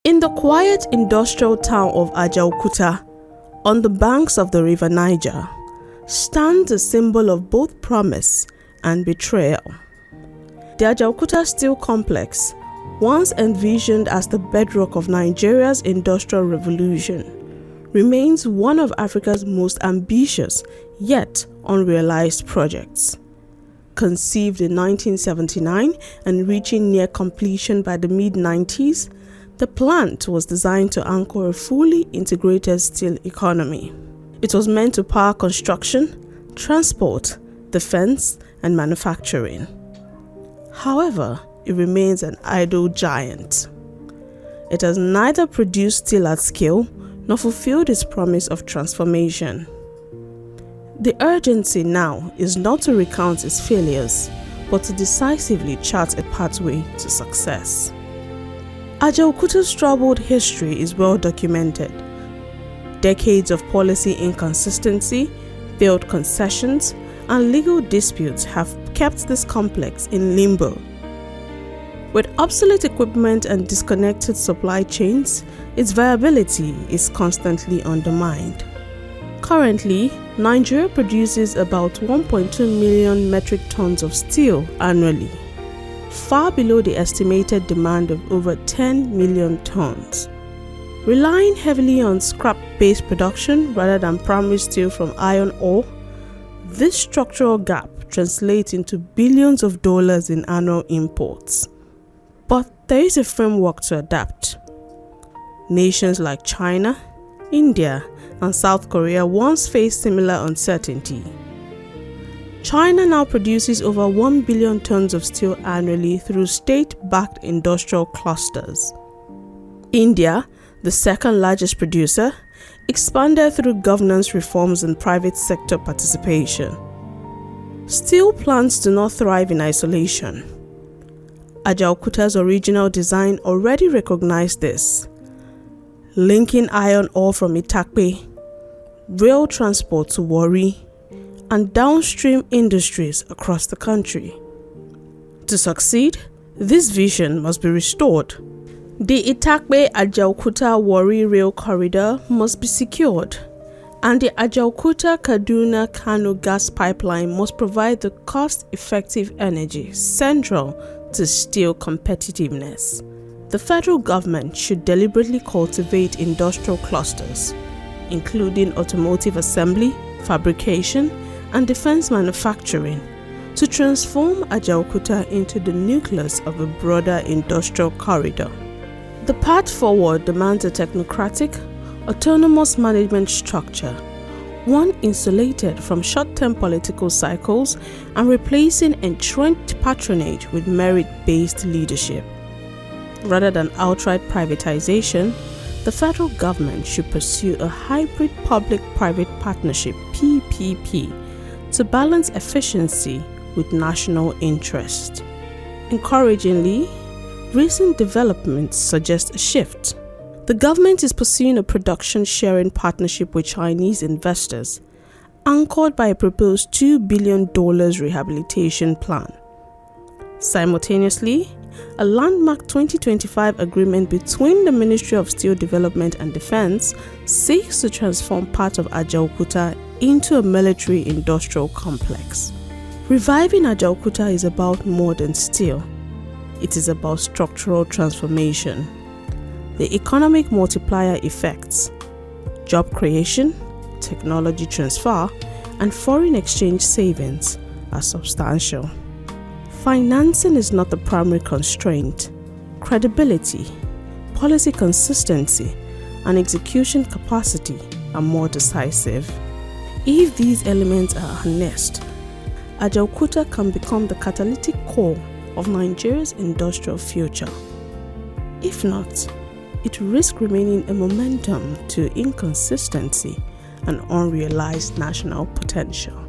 In the quiet industrial town of Ajaokuta, on the banks of the river Niger, stands a symbol of both promise and betrayal. The Ajaokuta Steel Complex, once envisioned as the bedrock of Nigeria's industrial revolution, remains one of Africa's most ambitious yet unrealized projects. Conceived in 1979 and reaching near completion by the mid-90s, the plant was designed to anchor a fully integrated steel economy. It was meant to power construction, transport, defense, and manufacturing. However, it remains an idle giant. It has neither produced steel at scale nor fulfilled its promise of transformation. The urgency now is not to recount its failures, but to decisively chart a pathway to success. Ajaokuta's troubled history is well documented. Decades of policy inconsistency, failed concessions, and legal disputes have kept this complex in limbo. With obsolete equipment and disconnected supply chains, its viability is constantly undermined. Currently, Nigeria produces about 1.2 million metric tons of steel annually, far below the estimated demand of over 10 million tons. Relying heavily on scrap-based production rather than primary steel from iron ore, this structural gap translates into billions of dollars in annual imports. But there is a framework to adapt. Nations like China, India, and South Korea once faced similar uncertainty. China now produces over 1 billion tons of steel annually through state-backed industrial clusters. India, the second largest producer, expanded through governance reforms and private sector participation. Steel plants do not thrive in isolation. Ajaokuta's original design already recognized this, linking iron ore from Itakpe, rail transport to Warri, and downstream industries across the country. To succeed, this vision must be restored. The Itakpe-Ajaokuta-Warri rail corridor must be secured, and the Ajaokuta-Kaduna-Kano gas pipeline must provide the cost-effective energy central to steel competitiveness. The federal government should deliberately cultivate industrial clusters, including automotive assembly, fabrication, and defense manufacturing, to transform Ajaokuta into the nucleus of a broader industrial corridor. The path forward demands a technocratic, autonomous management structure, one insulated from short-term political cycles and replacing entrenched patronage with merit-based leadership. Rather than outright privatization, the federal government should pursue a hybrid public-private partnership (PPP) to balance efficiency with national interest. Encouragingly, recent developments suggest a shift. The government is pursuing a production-sharing partnership with Chinese investors, anchored by a proposed $2 billion rehabilitation plan. Simultaneously, a landmark 2025 agreement between the Ministry of Steel Development and Defense seeks to transform part of Ajaokuta into a military-industrial complex. Reviving Ajaokuta is about more than steel. It is about structural transformation. The economic multiplier effects, job creation, technology transfer, and foreign exchange savings are substantial. Financing is not the primary constraint. Credibility, policy consistency, and execution capacity are more decisive. If these elements are harnessed, Ajaokuta can become the catalytic core of Nigeria's industrial future. If not, it risks remaining a momentum to inconsistency and unrealized national potential.